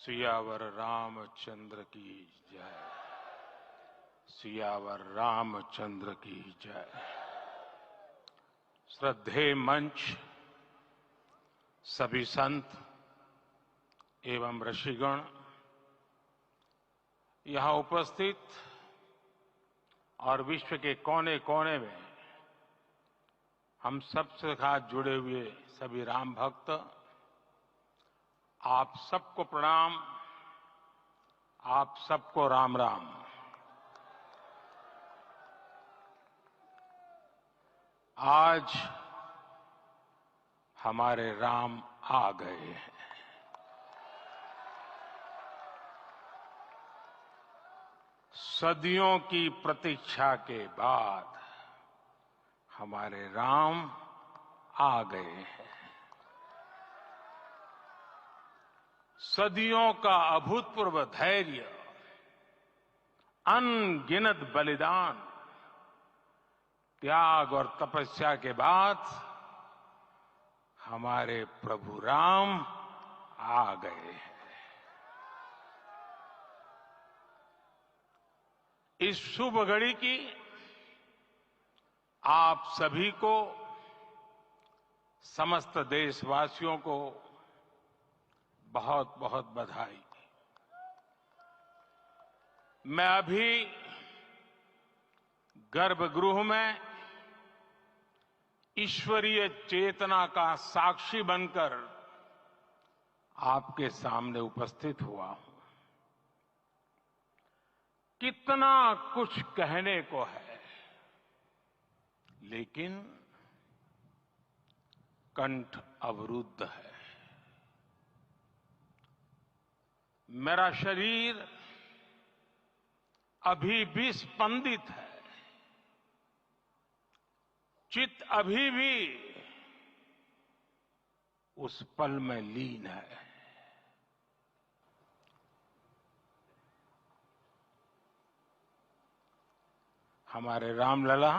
सियावर रामचंद्र की जय। सियावर रामचंद्र की जय। श्रद्धेय मंच, सभी संत एवं ऋषिगण, यहां उपस्थित और विश्व के कोने कोने में हम सबसे साथ जुड़े हुए सभी राम भक्त, आप सबको प्रणाम, आप सबको राम राम। आज हमारे राम आ गए हैं। सदियों की प्रतीक्षा के बाद हमारे राम आ गए हैं। सदियों का अभूतपूर्व धैर्य, अनगिनत बलिदान, त्याग और तपस्या के बाद हमारे प्रभु राम आ गए हैं। इस शुभ घड़ी की आप सभी को, समस्त देशवासियों को बहुत बहुत बधाई। मैं अभी गर्भगृह में ईश्वरीय चेतना का साक्षी बनकर आपके सामने उपस्थित हुआ हूं। कितना कुछ कहने को है, लेकिन कंठ अवरुद्ध है। मेरा शरीर अभी भी स्पंदित है, चित्त अभी भी उस पल में लीन है। हमारे रामलला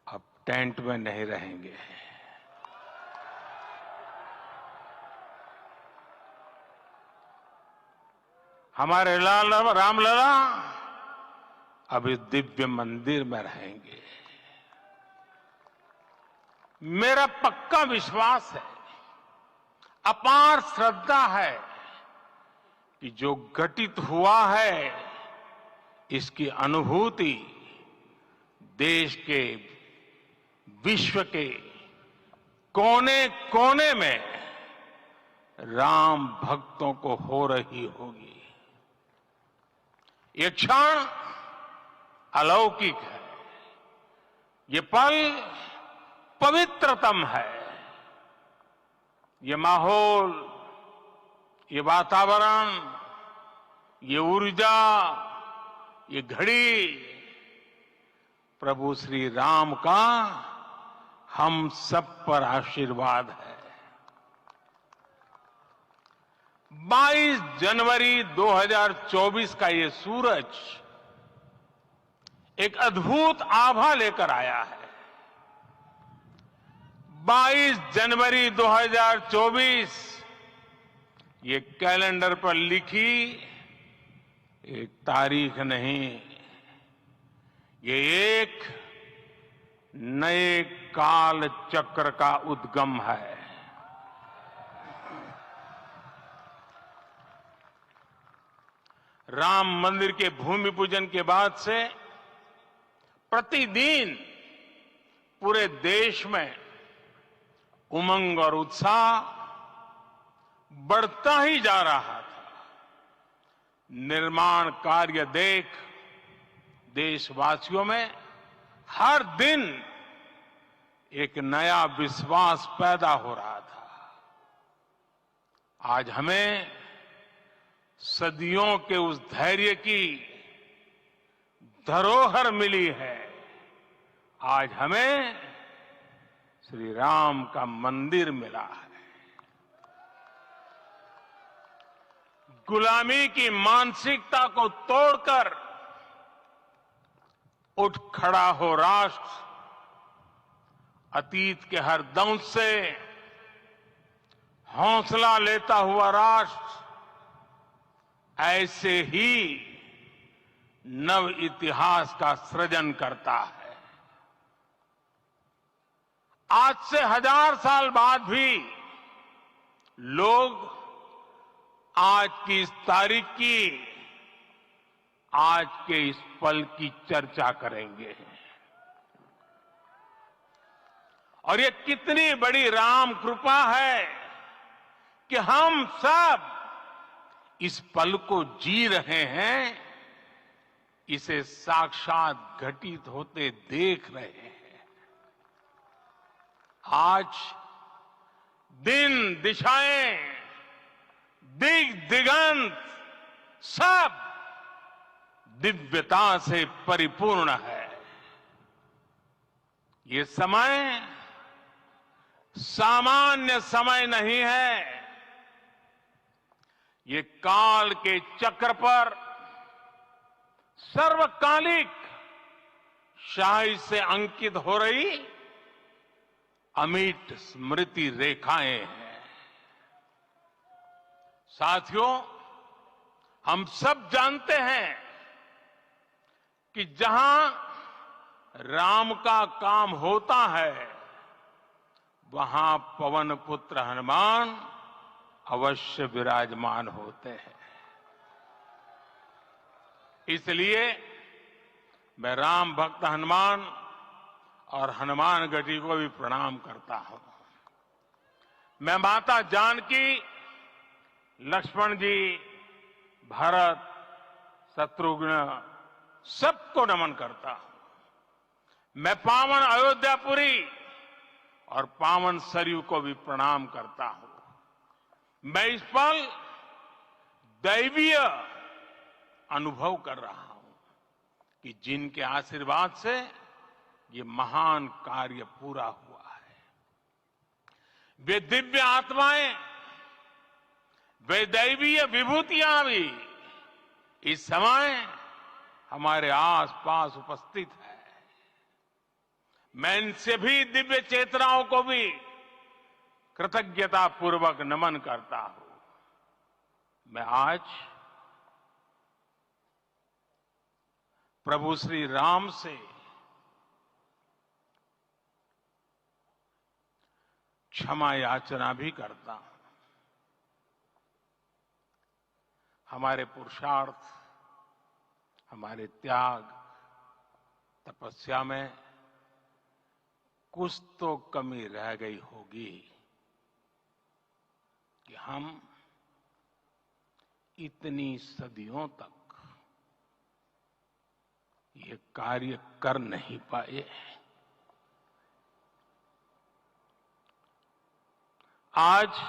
अब टेंट में नहीं रहेंगे। हमारे रामलला अब इस दिव्य मंदिर में रहेंगे। मेरा पक्का विश्वास है, अपार श्रद्धा है कि जो घटित हुआ है, इसकी अनुभूति देश के, विश्व के कोने कोने में राम भक्तों को हो रही होगी। ये क्षण अलौकिक है, ये पल पवित्रतम है। ये माहौल, ये वातावरण, ये ऊर्जा, ये घड़ी प्रभु श्री राम का हम सब पर आशीर्वाद है। 22 जनवरी 2024 का ये सूरज एक अद्भुत आभा लेकर आया है। 22 जनवरी 2024 ये कैलेंडर पर लिखी एक तारीख नहीं, ये एक नए काल चक्र का उद्गम है। राम मंदिर के भूमि पूजन के बाद से प्रतिदिन पूरे देश में उमंग और उत्साह बढ़ता ही जा रहा था। निर्माण कार्य देख देशवासियों में हर दिन एक नया विश्वास पैदा हो रहा था। आज हमें सदियों के उस धैर्य की धरोहर मिली है। आज हमें श्री राम का मंदिर मिला है। गुलामी की मानसिकता को तोड़कर उठ खड़ा हो राष्ट्र। अतीत के हर दंश से हौसला लेता हुआ राष्ट्र ऐसे ही नव इतिहास का सृजन करता है। आज से 1000 साल बाद भी लोग आज की इस तारीख की, आज के इस पल की चर्चा करेंगे। और ये कितनी बड़ी राम कृपा है कि हम सब इस पल को जी रहे हैं, इसे साक्षात घटित होते देख रहे हैं। आज दिन दिशाएं, दिगंत सब दिव्यता से परिपूर्ण है। ये समय सामान्य समय नहीं है। ये काल के चक्र पर सर्वकालिक शाही से अंकित हो रही अमिट स्मृति रेखाएं हैं। साथियों, हम सब जानते हैं कि जहां राम का काम होता है, वहां पवन पुत्र हनुमान अवश्य विराजमान होते हैं। इसलिए मैं राम भक्त हनुमान और हनुमान गढ़ी को भी प्रणाम करता हूं। मैं माता जानकी, लक्ष्मण जी, भरत, शत्रुघ्न सबको नमन करता हूं। मैं पावन अयोध्यापुरी और पावन सरयू को भी प्रणाम करता हूं। मैं इस पल दैवीय अनुभव कर रहा हूं कि जिनके आशीर्वाद से ये महान कार्य पूरा हुआ है। वे दिव्य आत्माएं, वे दैवीय विभूतियां भी इस समय हमारे आसपास उपस्थित है। मैं इन सभी दिव्य चेतनाओं को भी कृतज्ञता पूर्वक नमन करता हूं। मैं आज प्रभु श्री राम से क्षमा याचना भी करता हूं। हमारे पुरुषार्थ, हमारे त्याग, तपस्या में कुछ तो कमी रह गई होगी कि हम इतनी सदियों तक ये कार्य कर नहीं पाए। आज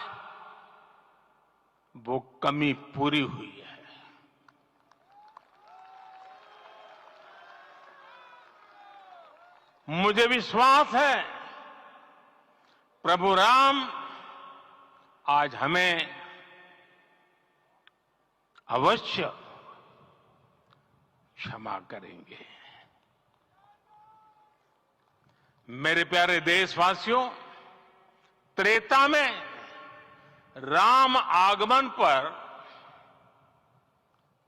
वो कमी पूरी हुई है। मुझे विश्वास है प्रभु राम आज हमें अवश्य क्षमा करेंगे। मेरे प्यारे देशवासियों, त्रेता में राम आगमन पर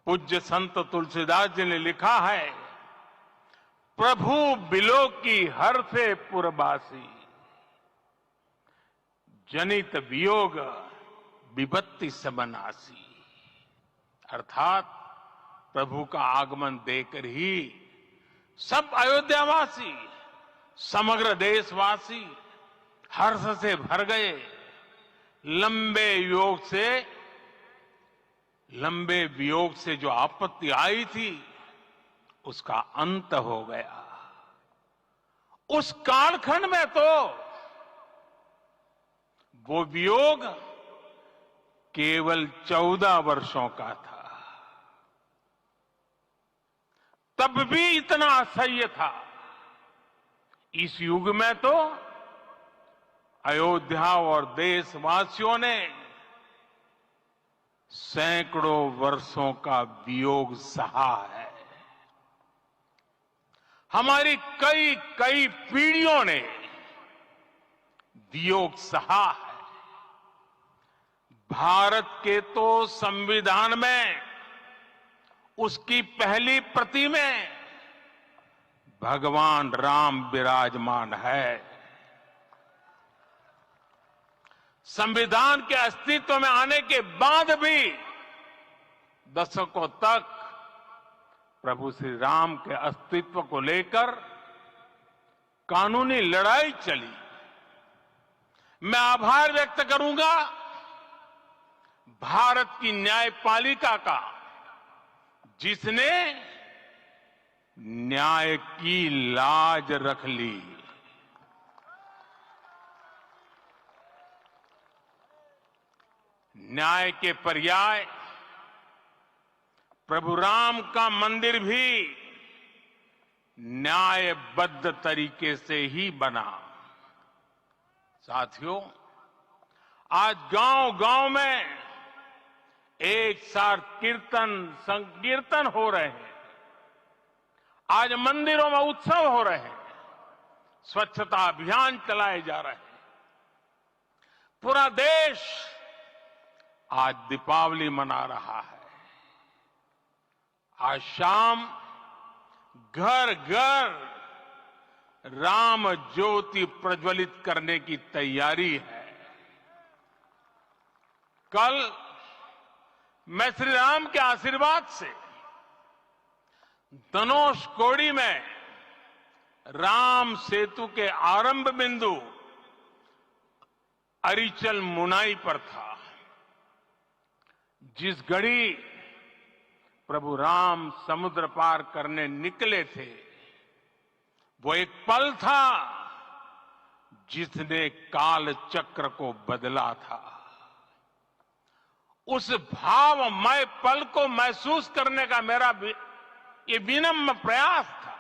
पूज्य संत तुलसीदास जी ने लिखा है, प्रभु बिलोकी हर से पुरबासी, जनित वियोग विपत्ति सबनासी। अर्थात प्रभु का आगमन देकर ही सब अयोध्यावासी, समग्र देशवासी हर्ष से भर गए। लंबे वियोग से जो आपत्ति आई थी, उसका अंत हो गया। उस कालखंड में तो वो वियोग केवल 14 वर्षों का था। तब भी इतना असह्य था। इस युग में तो अयोध्या और देशवासियों ने सैकड़ों वर्षों का वियोग सहा है। हमारी कई कई पीढ़ियों ने वियोग सहा है। भारत के तो संविधान में उसकी पहली प्रति में भगवान राम विराजमान है। संविधान के अस्तित्व में आने के बाद भी दशकों तक प्रभु श्री राम के अस्तित्व को लेकर कानूनी लड़ाई चली। मैं आभार व्यक्त करूंगा भारत की न्यायपालिका का, जिसने न्याय की लाज रख ली। न्याय के पर्याय प्रभु राम का मंदिर भी न्यायबद्ध तरीके से ही बना। साथियों, आज गांव-गांव में एक साथ कीर्तन संकीर्तन हो रहे हैं। आज मंदिरों में उत्सव हो रहे हैं, स्वच्छता अभियान चलाए जा रहे हैं। पूरा देश आज दीपावली मना रहा है। आज शाम घर घर राम ज्योति प्रज्वलित करने की तैयारी है। कल मैं श्री राम के आशीर्वाद से धनुषकोडी में राम सेतु के आरंभ बिंदु अरिचल मुनाई पर था। जिस घड़ी प्रभु राम समुद्र पार करने निकले थे, वो एक पल था जिसने काल चक्र को बदला था। उस भावमय पल को महसूस करने का मेरा ये विनम्र प्रयास था।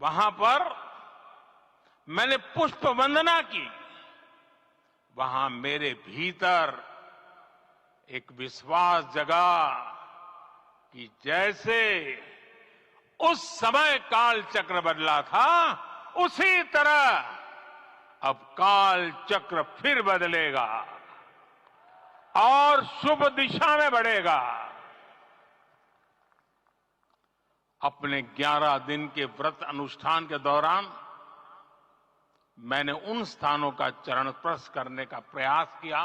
वहां पर मैंने पुष्प वंदना की। वहां मेरे भीतर एक विश्वास जगा कि जैसे उस समय काल चक्र बदला था, उसी तरह अब काल चक्र फिर बदलेगा और शुभ दिशा में बढ़ेगा। अपने 11 दिन के व्रत अनुष्ठान के दौरान मैंने उन स्थानों का चरण स्पर्श करने का प्रयास किया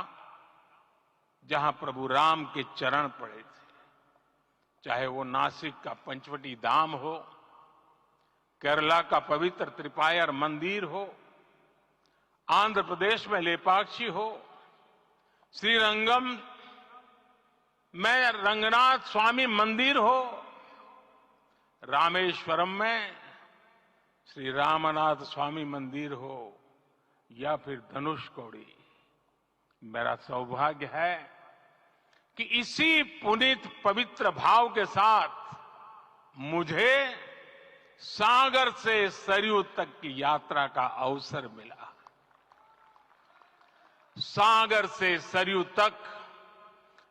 जहां प्रभु राम के चरण पड़े थे। चाहे वो नासिक का पंचवटी धाम हो, केरला का पवित्र त्रिपायर मंदिर हो, आंध्र प्रदेश में लेपाक्षी हो, श्रीरंगम में रंगनाथ स्वामी मंदिर हो, रामेश्वरम में श्री रामनाथ स्वामी मंदिर हो, या फिर धनुषकोडी। मेरा सौभाग्य है कि इसी पुनीत पवित्र भाव के साथ मुझे सागर से सरयू तक की यात्रा का अवसर मिला। सागर से सरयू तक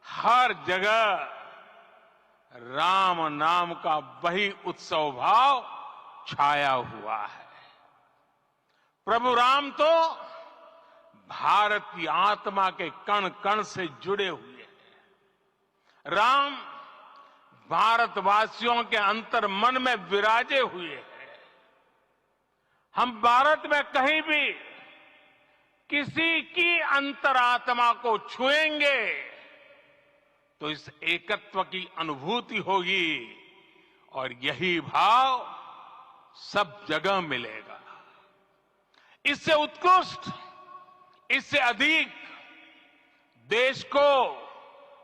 हर जगह राम नाम का वही उत्सव भाव छाया हुआ है। प्रभु राम तो भारत की आत्मा के कण कण से जुड़े हुए हैं। राम भारतवासियों के अंतर मन में विराजे हुए हैं। हम भारत में कहीं भी किसी की अंतरात्मा को छुएंगे तो इस एकत्व की अनुभूति होगी, और यही भाव सब जगह मिलेगा। इससे उत्कृष्ट, इससे अधिक देश को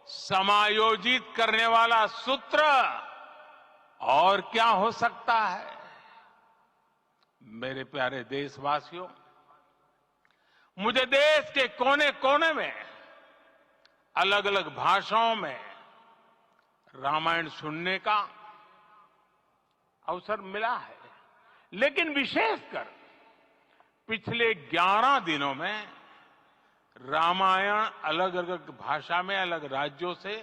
समायोजित करने वाला सूत्र और क्या हो सकता है। मेरे प्यारे देशवासियों, मुझे देश के कोने कोने में अलग अलग भाषाओं में रामायण सुनने का अवसर मिला है, लेकिन विशेषकर पिछले 11 दिनों में रामायण अलग अलग भाषा में अलग राज्यों से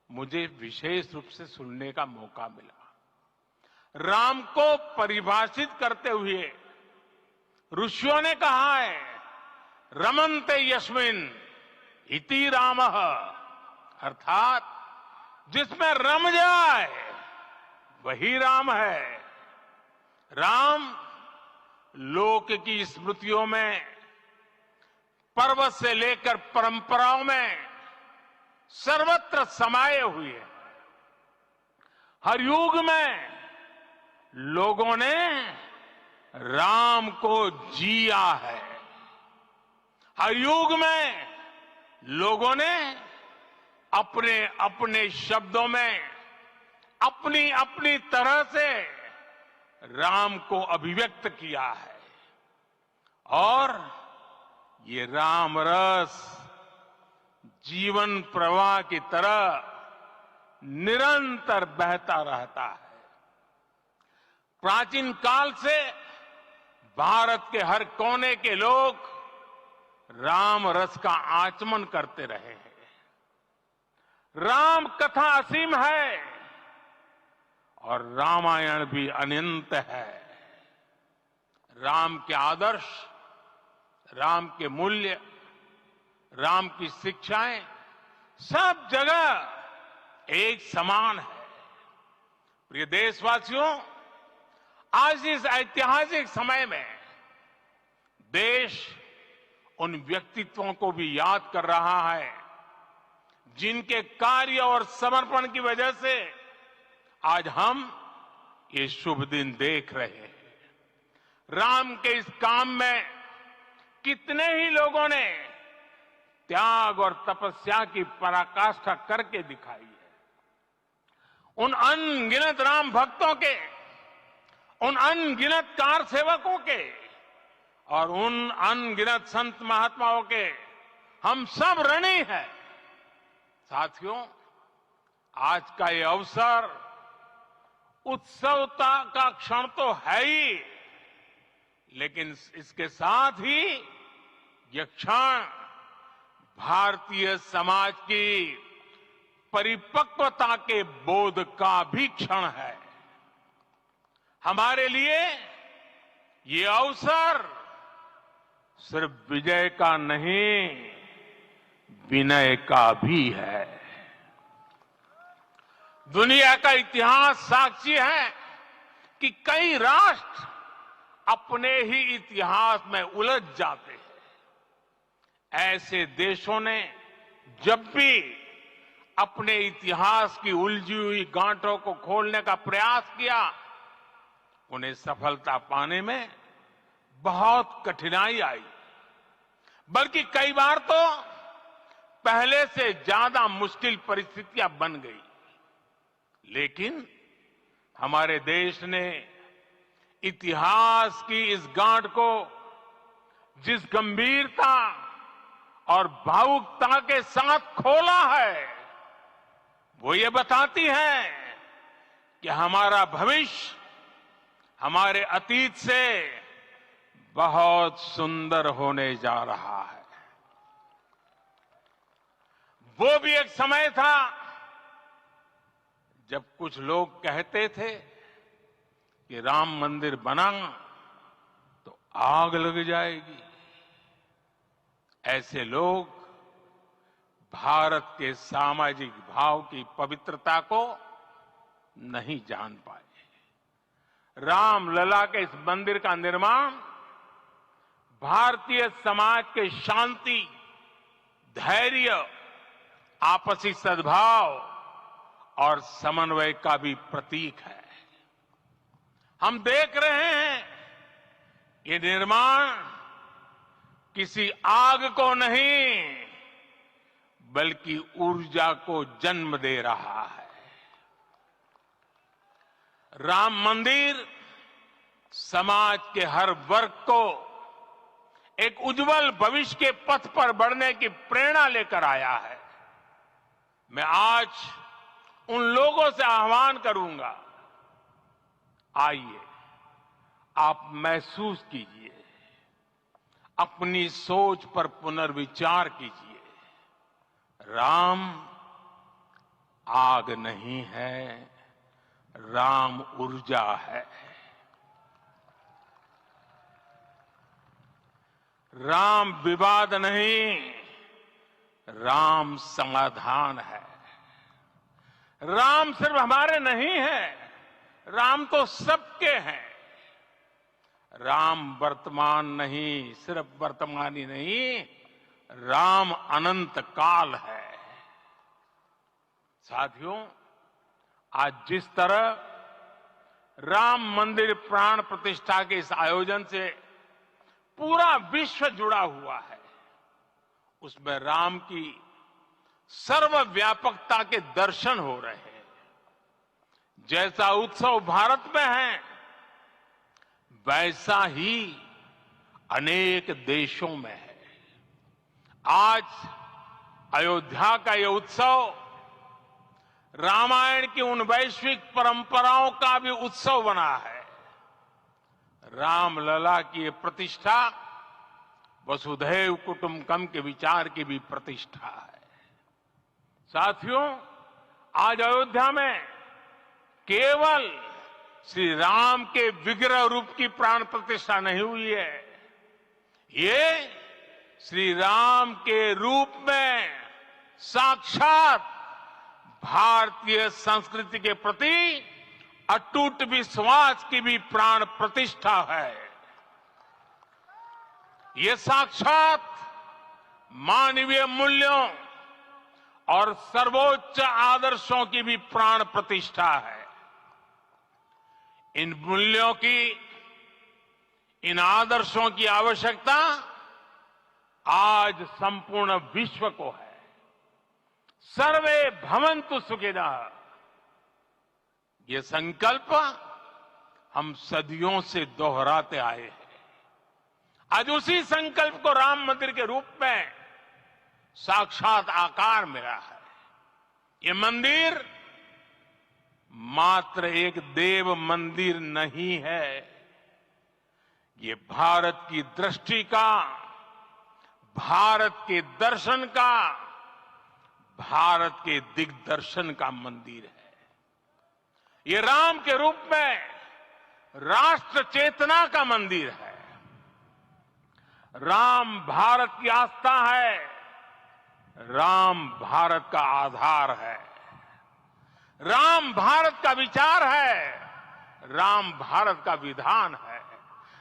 मुझे विशेष रूप से सुनने का मौका मिला। राम को परिभाषित करते हुए ऋषियों ने कहा है, रमन्ते यस्मिन् इति रामः, अर्थात जिसमें रम जाए वही राम है। राम लोक की स्मृतियों में, पर्वत से लेकर परंपराओं में सर्वत्र समाये हुए हैं। हर युग में लोगों ने राम को जिया है। हर युग में लोगों ने अपने अपने शब्दों में अपनी अपनी तरह से राम को अभिव्यक्त किया है। और ये राम रस जीवन प्रवाह की तरह निरंतर बहता रहता है। प्राचीन काल से भारत के हर कोने के लोग राम रस का आचमन करते रहे हैं। राम कथा असीम है और रामायण भी अनंत है। राम के आदर्श, राम के मूल्य, राम की शिक्षाएं सब जगह एक समान है। प्रिय देशवासियों, आज इस ऐतिहासिक समय में देश उन व्यक्तित्वों को भी याद कर रहा है जिनके कार्य और समर्पण की वजह से आज हम ये शुभ दिन देख रहे हैं। राम के इस काम में कितने ही लोगों ने त्याग और तपस्या की पराकाष्ठा करके दिखाई है। उन अनगिनत राम भक्तों के, उन अनगिनत कार सेवकों के और उन अनगिनत संत महात्माओं के हम सब ऋणी हैं। साथियों, आज का ये अवसर उत्सवता का क्षण तो है ही, लेकिन इसके साथ ही यह क्षण भारतीय समाज की परिपक्वता के बोध का भी क्षण है। हमारे लिए ये अवसर सिर्फ विजय का नहीं, विनय का भी है। दुनिया का इतिहास साक्षी है कि कई राष्ट्र अपने ही इतिहास में उलझ जाते हैं। ऐसे देशों ने जब भी अपने इतिहास की उलझी हुई गांठों को खोलने का प्रयास किया, उन्हें सफलता पाने में बहुत कठिनाई आई, बल्कि कई बार तो पहले से ज्यादा मुश्किल परिस्थितियां बन गई। लेकिन हमारे देश ने इतिहास की इस गांठ को जिस गंभीरता और भावुकता के साथ खोला है, वो ये बताती है कि हमारा भविष्य हमारे अतीत से बहुत सुंदर होने जा रहा है। वो भी एक समय था जब कुछ लोग कहते थे कि राम मंदिर बना तो आग लग जाएगी। ऐसे लोग भारत के सामाजिक भाव की पवित्रता को नहीं जान पाए। रामलला के इस मंदिर का निर्माण भारतीय समाज के शांति, धैर्य, आपसी सद्भाव और समन्वय का भी प्रतीक है। हम देख रहे हैं ये निर्माण किसी आग को नहीं, बल्कि ऊर्जा को जन्म दे रहा है। राम मंदिर समाज के हर वर्ग को एक उज्जवल भविष्य के पथ पर बढ़ने की प्रेरणा लेकर आया है। मैं आज उन लोगों से आह्वान करूंगा, आइए आप महसूस कीजिए, अपनी सोच पर पुनर्विचार कीजिए। राम आग नहीं है, राम ऊर्जा है। राम विवाद नहीं, राम समाधान है। राम सिर्फ हमारे नहीं है, राम तो सबके हैं। राम वर्तमान नहीं, सिर्फ वर्तमान ही नहीं, राम अनंत काल है। साथियों, आज जिस तरह राम मंदिर प्राण प्रतिष्ठा के इस आयोजन से पूरा विश्व जुड़ा हुआ है, उसमें राम की सर्वव्यापकता के दर्शन हो रहे हैं। जैसा उत्सव भारत में है, वैसा ही अनेक देशों में है। आज अयोध्या का यह उत्सव रामायण की उन वैश्विक परंपराओं का भी उत्सव बना है। रामलला की ये प्रतिष्ठा वसुधैव कुटुंबकम के विचार की भी प्रतिष्ठा है। साथियों, आज अयोध्या में केवल श्री राम के विग्रह रूप की प्राण प्रतिष्ठा नहीं हुई है, ये श्री राम के रूप में साक्षात भारतीय संस्कृति के प्रति अटूट विश्वास की भी प्राण प्रतिष्ठा है। ये साक्षात मानवीय मूल्यों और सर्वोच्च आदर्शों की भी प्राण प्रतिष्ठा है। इन मूल्यों की, इन आदर्शों की आवश्यकता आज संपूर्ण विश्व को है। सर्वे भवन्तु सुखिनः, ये संकल्प हम सदियों से दोहराते आए हैं। आज उसी संकल्प को राम मंदिर के रूप में साक्षात आकार मिला है। ये मंदिर मात्र एक देव मंदिर नहीं है, ये भारत की दृष्टि का, भारत के दर्शन का, भारत के दिग्दर्शन का मंदिर है। ये राम के रूप में राष्ट्र चेतना का मंदिर है। राम भारत की आस्था है, राम भारत का आधार है, राम भारत का विचार है, राम भारत का विधान है,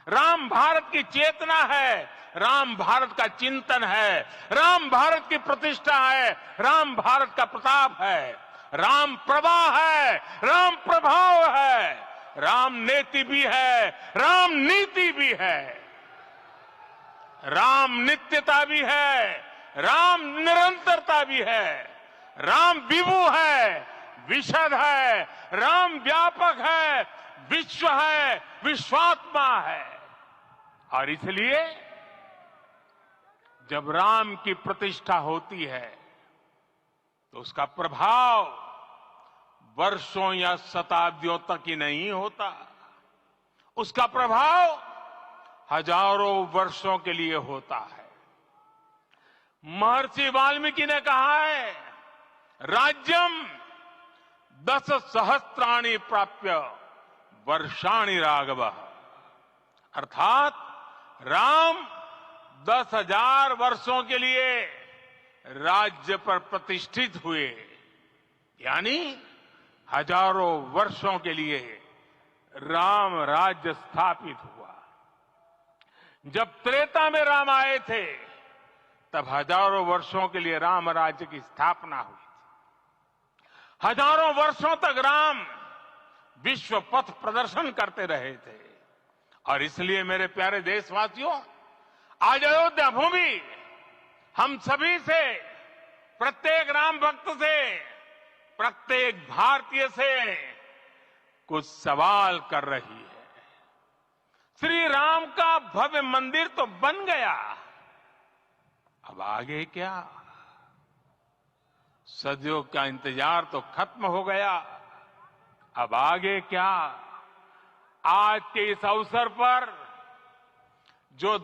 राम भारत की चेतना है, राम भारत का चिंतन है, राम भारत की प्रतिष्ठा है, राम भारत का प्रताप है, राम प्रवाह है, राम प्रभाव है, राम नेति भी है, राम नीति भी है, राम नित्यता भी है, राम निरंतरता भी है, राम विभु है, विशद है, राम व्यापक है, विश्व है, विश्वात्मा है। और इसलिए जब राम की प्रतिष्ठा होती है तो उसका प्रभाव वर्षों या शताब्दियों तक ही नहीं होता, उसका प्रभाव हजारों वर्षों के लिए होता है। महर्षि वाल्मीकि ने कहा है, राज्यम 10 सहस्त्राणि प्राप्य वर्षाणि राघव, अर्थात राम 10,000 वर्षों के लिए राज्य पर प्रतिष्ठित हुए, यानी हजारों वर्षों के लिए राम राज्य स्थापित हुआ। जब त्रेता में राम आए थे तब हजारों वर्षों के लिए राम राज्य की स्थापना हुई थी। हजारों वर्षों तक राम विश्व पथ प्रदर्शन करते रहे थे। और इसलिए मेरे प्यारे देशवासियों, आज अयोध्या भूमि हम सभी से, प्रत्येक राम भक्त से, प्रत्येक भारतीय से कुछ सवाल कर रही है। श्री राम का भव्य मंदिर तो बन गया, अब आगे क्या? सदियों का इंतजार तो खत्म हो गया, अब आगे क्या? आज के इस अवसर पर जो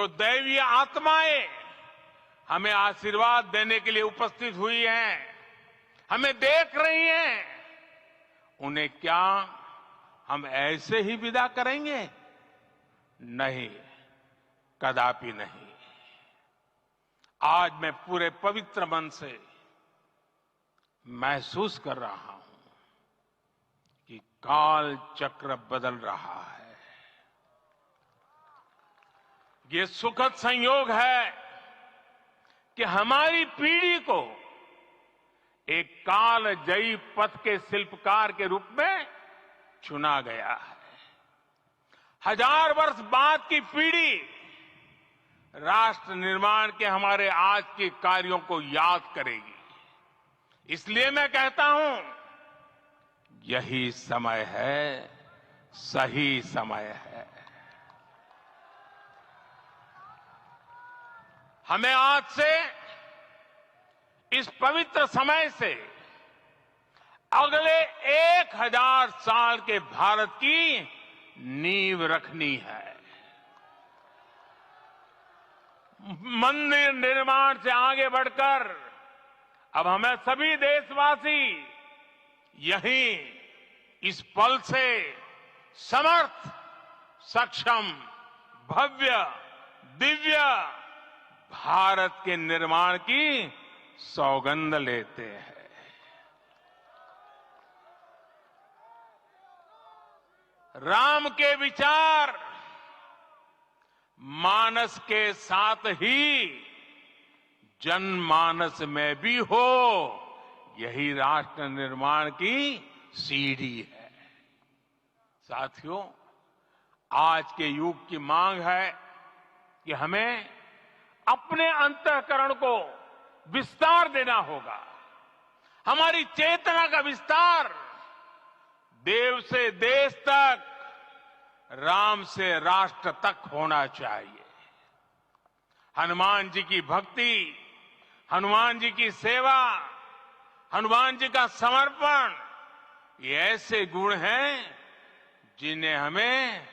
दैवीय आत्माएं हमें आशीर्वाद देने के लिए उपस्थित हुई हैं, हमें देख रही हैं, उन्हें क्या हम ऐसे ही विदा करेंगे? नहीं, कदापि नहीं। आज मैं पूरे पवित्र मन से महसूस कर रहा हूं कि काल चक्र बदल रहा है। ये सुखद संयोग है कि हमारी पीढ़ी को एक कालजयी पथ के शिल्पकार के रूप में चुना गया है। 1000 वर्ष बाद की पीढ़ी राष्ट्र निर्माण के हमारे आज के कार्यों को याद करेगी। इसलिए मैं कहता हूं, यही समय है, सही समय है। हमें आज से, इस पवित्र समय से अगले 1000 साल के भारत की नींव रखनी है। मंदिर निर्माण से आगे बढ़कर अब हमें सभी देशवासी यहीं इस पल से समर्थ, सक्षम, भव्य, दिव्य भारत के निर्माण की सौगंध लेते हैं। राम के विचार मानस के साथ ही जनमानस में भी हो, यही राष्ट्र निर्माण की सीढ़ी है। साथियों, आज के युग की मांग है कि हमें अपने अंतःकरण को विस्तार देना होगा। हमारी चेतना का विस्तार देव से देश तक, राम से राष्ट्र तक होना चाहिए। हनुमान जी की भक्ति, हनुमान जी की सेवा, हनुमान जी का समर्पण, ये ऐसे गुण हैं जिन्हें हमें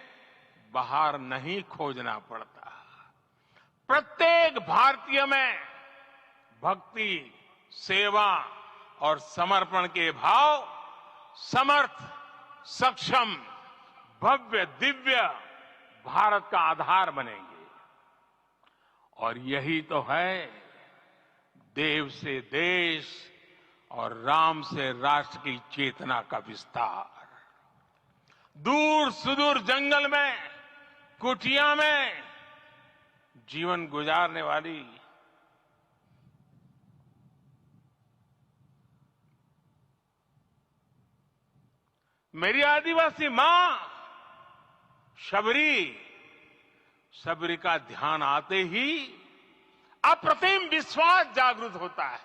बाहर नहीं खोजना पड़ता। प्रत्येक भारतीय में भक्ति, सेवा और समर्पण के भाव समर्थ, सक्षम, भव्य, दिव्य भारत का आधार बनेंगे। और यही तो है देव से देश और राम से राष्ट्र की चेतना का विस्तार। दूर सुदूर जंगल में, कुटिया में जीवन गुजारने वाली मेरी आदिवासी मां शबरी का ध्यान आते ही अप्रतिम विश्वास जागृत होता है।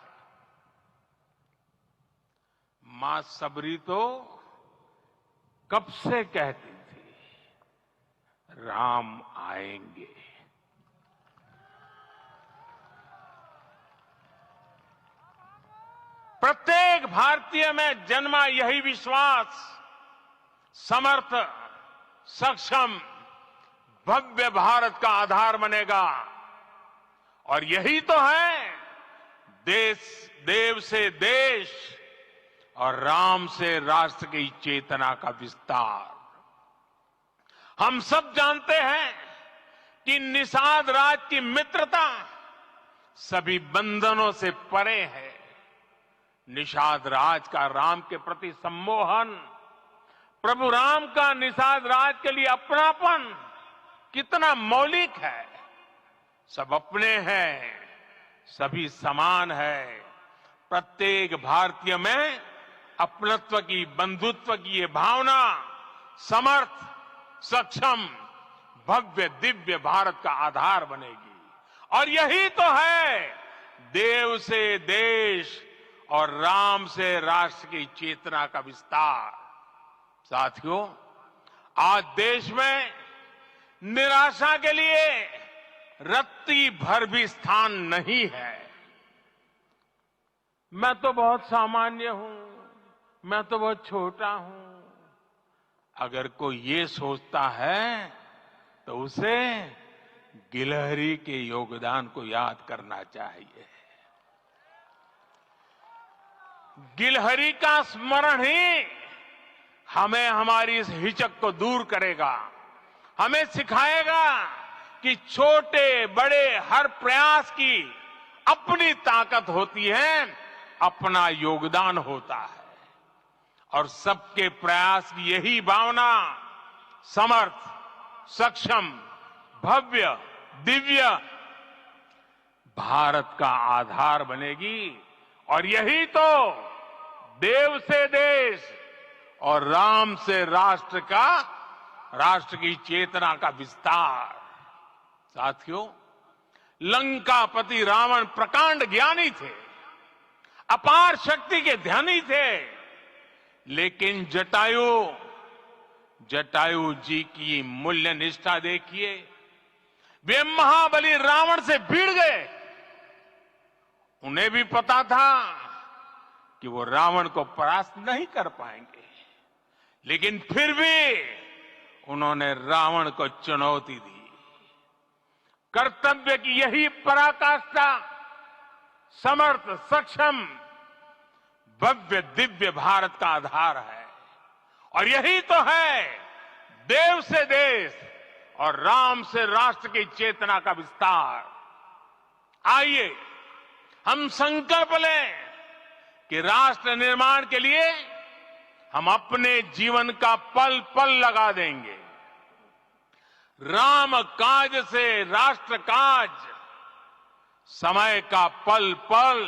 मां शबरी तो कब से कहती थी, राम आएंगे। प्रत्येक भारतीय में जन्मा यही विश्वास समर्थ, सक्षम, भव्य भारत का आधार बनेगा। और यही तो है देव से देश और राम से राष्ट्र की चेतना का विस्तार। हम सब जानते हैं कि निषाद राज की मित्रता सभी बंधनों से परे है। निषाद राज का राम के प्रति सम्मोहन, प्रभु राम का निषाद राज के लिए अपनापन कितना मौलिक है। सब अपने हैं, सभी समान है। प्रत्येक भारतीय में अपनत्व की, बंधुत्व की ये भावना समर्थ, सक्षम, भव्य, दिव्य भारत का आधार बनेगी। और यही तो है देव से देश और राम से राष्ट्र की चेतना का विस्तार। साथियों, आज देश में निराशा के लिए रत्ती भर भी स्थान नहीं है। मैं तो बहुत सामान्य हूं, मैं तो बहुत छोटा हूं। अगर कोई ये सोचता है तो उसे गिलहरी के योगदान को याद करना चाहिए। गिलहरी का स्मरण ही हमें हमारी इस हिचक को दूर करेगा, हमें सिखाएगा कि छोटे बड़े हर प्रयास की अपनी ताकत होती है, अपना योगदान होता है। और सबके प्रयास की यही भावना समर्थ, सक्षम, भव्य, दिव्य भारत का आधार बनेगी। और यही तो देव से देश और राम से राष्ट्र की चेतना का विस्तार। साथियों, लंकापति रावण प्रकांड ज्ञानी थे, अपार शक्ति के धनी थे, लेकिन जटायु जी की मूल्य निष्ठा देखिए। वे महाबली रावण से भिड़ गए। उन्हें भी पता था कि वो रावण को परास्त नहीं कर पाएंगे, लेकिन फिर भी उन्होंने रावण को चुनौती दी। कर्तव्य की यही पराकाष्ठा समर्थ, सक्षम, भव्य, दिव्य भारत का आधार है। और यही तो है देव से देश और राम से राष्ट्र की चेतना का विस्तार। आइए हम संकल्प लें कि राष्ट्र निर्माण के लिए हम अपने जीवन का पल पल लगा देंगे। राम काज से राष्ट्र काज, समय का पल पल,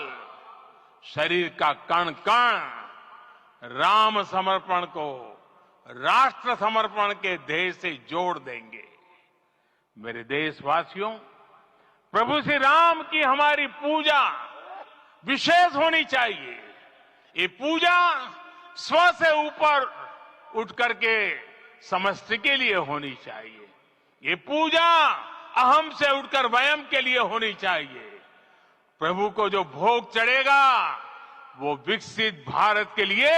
शरीर का कण कण राम समर्पण को राष्ट्र समर्पण के ध्येय से जोड़ देंगे। मेरे देशवासियों, प्रभु श्री राम की हमारी पूजा विशेष होनी चाहिए। ये पूजा स्व से ऊपर उठ करके समष्टि के लिए होनी चाहिए। ये पूजा अहम से उठकर वयम के लिए होनी चाहिए। प्रभु को जो भोग चढ़ेगा वो विकसित भारत के लिए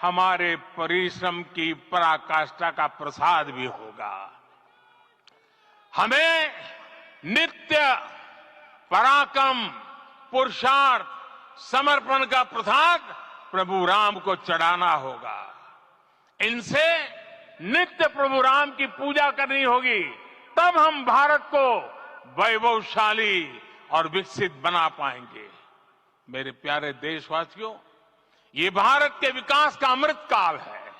हमारे परिश्रम की पराकाष्ठा का प्रसाद भी होगा। हमें नित्य पराक्रम, पुरुषार्थ, समर्पण का प्रसाद प्रभु राम को चढ़ाना होगा। इनसे नित्य प्रभु राम की पूजा करनी होगी, तब हम भारत को वैभवशाली और विकसित बना पाएंगे। मेरे प्यारे देशवासियों, ये भारत के विकास का अमृत काल है।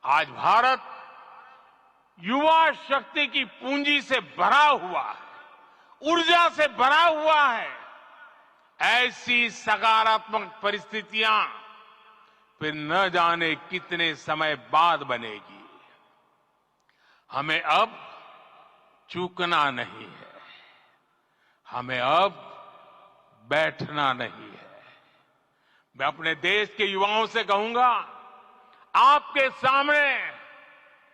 आज भारत युवा शक्ति की पूंजी से भरा हुआ है, ऊर्जा से भरा हुआ है। ऐसी सकारात्मक परिस्थितियां फिर न जाने कितने समय बाद बनेगी। हमें अब चूकना नहीं है, हमें अब बैठना नहीं है। मैं अपने देश के युवाओं से कहूंगा, आपके सामने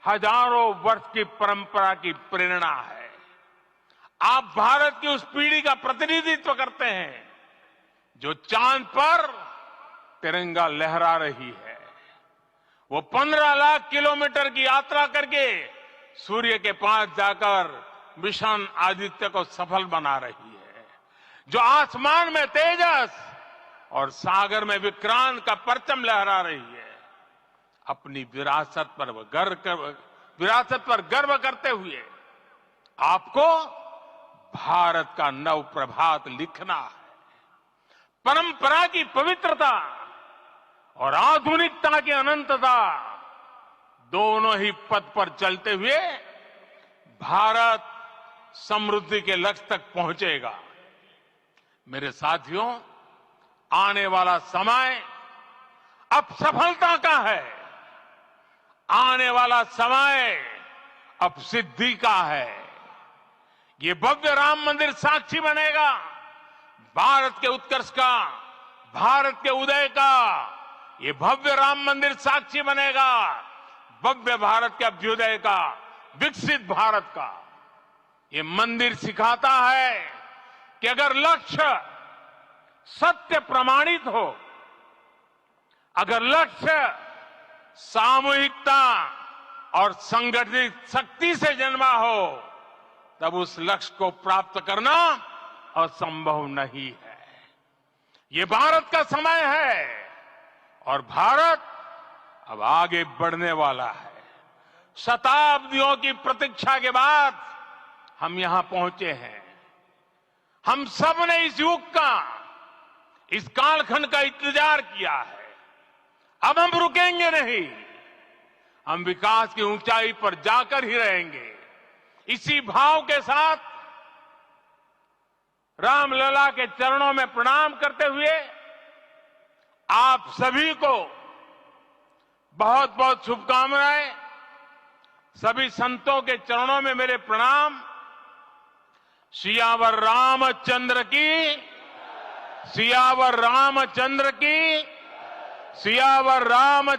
हजारों वर्ष की परंपरा की प्रेरणा है। आप भारत की उस पीढ़ी का प्रतिनिधित्व करते हैं जो चांद पर तिरंगा लहरा रही है। वो 15 लाख किलोमीटर की यात्रा करके सूर्य के पास जाकर मिशन आदित्य को सफल बना रही है। जो आसमान में तेजस और सागर में विक्रांत का परचम लहरा रही है। अपनी विरासत पर गर्व करते हुए आपको भारत का नव प्रभात लिखना है। परंपरा की पवित्रता और आधुनिकता की अनंतता दोनों ही पथ पर चलते हुए भारत समृद्धि के लक्ष्य तक पहुंचेगा। मेरे साथियों, आने वाला समय अब सफलता का है। आने वाला समय अब सिद्धि का है। ये भव्य राम मंदिर साक्षी बनेगा भारत के उत्कर्ष का, भारत के उदय का। ये भव्य राम मंदिर साक्षी बनेगा भव्य भारत के अभ्युदय का, विकसित भारत का। ये मंदिर सिखाता है कि अगर लक्ष्य सत्य प्रमाणित हो, अगर लक्ष्य सामूहिकता और संगठित शक्ति से जन्मा हो, तब उस लक्ष्य को प्राप्त करना असंभव नहीं है। ये भारत का समय है और भारत अब आगे बढ़ने वाला है। शताब्दियों की प्रतीक्षा के बाद हम यहां पहुंचे हैं। हम सब ने इस युग का, इस कालखंड का इंतजार किया है। अब हम रुकेंगे नहीं, हम विकास की ऊंचाई पर जाकर ही रहेंगे। इसी भाव के साथ रामलला के चरणों में प्रणाम करते हुए आप सभी को बहुत बहुत शुभकामनाएं। सभी संतों के चरणों में मेरे प्रणाम। सियावर रामचंद्र की, सियावर रामचंद्र की, सियावर राम